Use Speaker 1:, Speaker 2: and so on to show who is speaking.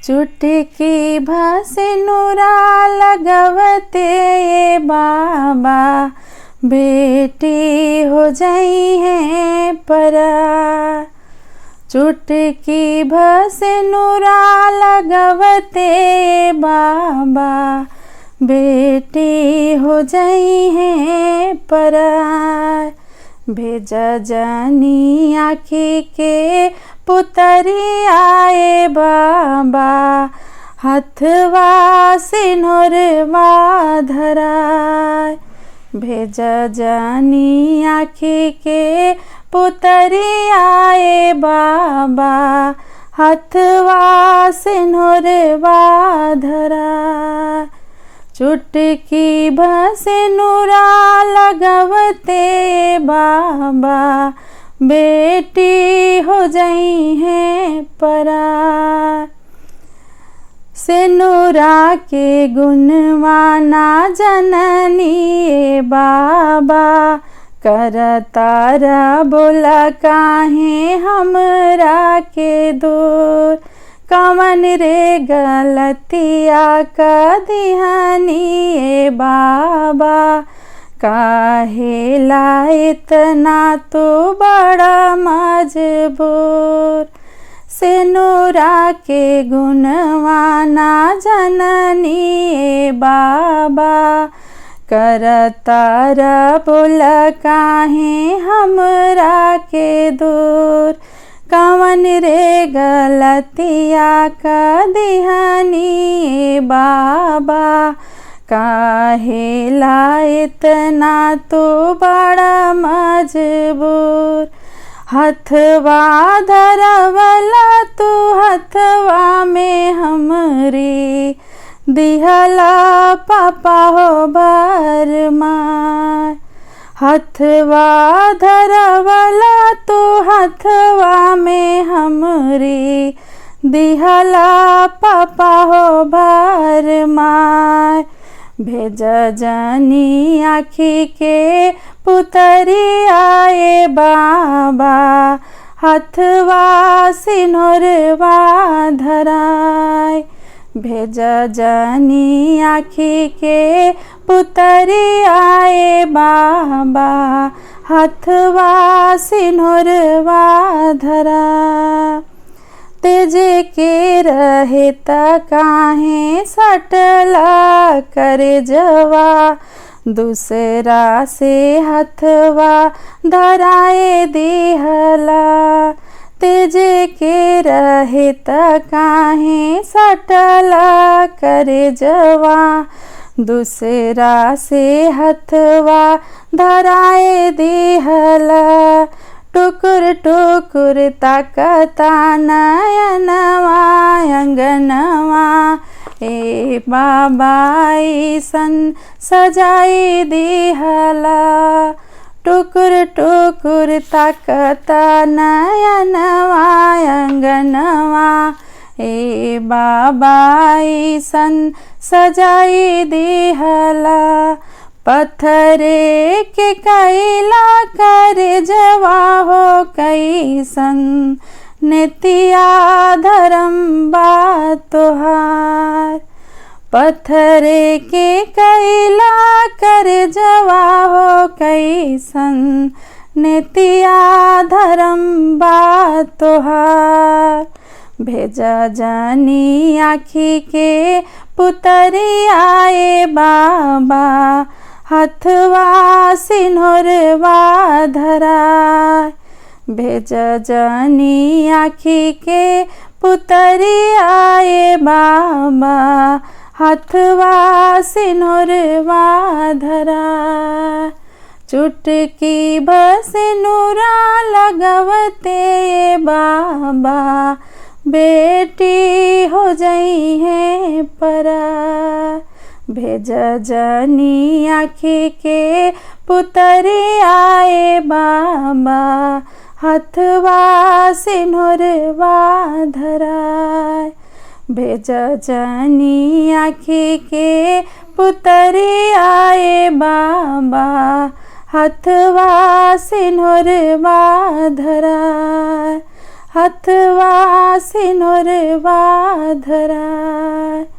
Speaker 1: चुटकी भसिनुरा लगवते ये बाबा बेटी हो जाई है परार। चुटकी भसिनुरा लगवते बाबा बेटी हो जाई है परार। भेजा जानी आँखी के पुतरी आए बाबा हथवा सिनुरवा धराय। भेजा जानी आँखी के पुतरी आए बाबा हथवा सिनुरवा धराय। चुटकी भसिनुरा लगवते बाबा बेटी हो जाई है परार। सिनुरा के गुणवाना जननी बाबा करतारा बोला काहे हमरा के दूर। कवन रे गलतिया का दिहानी बाबा काहेला इतना तो बड़ा मजबूर। सिनुरा के गुणवाना जननी बाबा करतारा बोला काहे हमरा के दूर। कवन रे गलतिया का दिहानी बाबा काहेला इतना तो बड़ा मजबूर। हथवा धरवला तू हथवा में हमरी दिहला पापा हो भरमार। हथवा धरवला तू हथवा में हमरी दिहला पापा हो भरमार। भेजा जानी आँखी के पुतरी आए बाबा हथवा सिनुरवा धराय। भेजा जानी आँखी के पुतरी आए बाबा हथवा सिनुरवा धराय। तेजे के रहे त काहे सटला करे जवा दूसरा से हथवा धराए दिहला। तेजे के रहे त काहे सटला करे जवा दूसरा से हथवा धराए दिहला। टुकुर टुकुर ताकता नयनवा अंगनवा ए बाबा सन सजाई दिहला। टुकुर टुकुर ताकता नयनवा अंगनवा ए बाबा सन सजाई दिहला। पत्थरे के कैला करे जवा हो कैसन नितिया धर्म बा तोहार। पत्थरे के कैला करे जवा हो कैसन नितिया धर्म बा तोहार। भेजा जानी आँखी के पुतरी आए बाबा हथवा सिनुरवा धराय। भेजा जानी आँखी के पुतरी आए बाबा हथवा सिनुरवा धराय। चुटकी भसिनुरा लगवते बाबा बेटी हो जाई है परार। भेजा जानी आँखी के पुतरी आए बाबा हथवा सिनुरवा धराय। भेजा जानी आँखी के पुतरी आए बाबा हथवा सिनुरवा धराय। हथवा सिनुरवा धराय।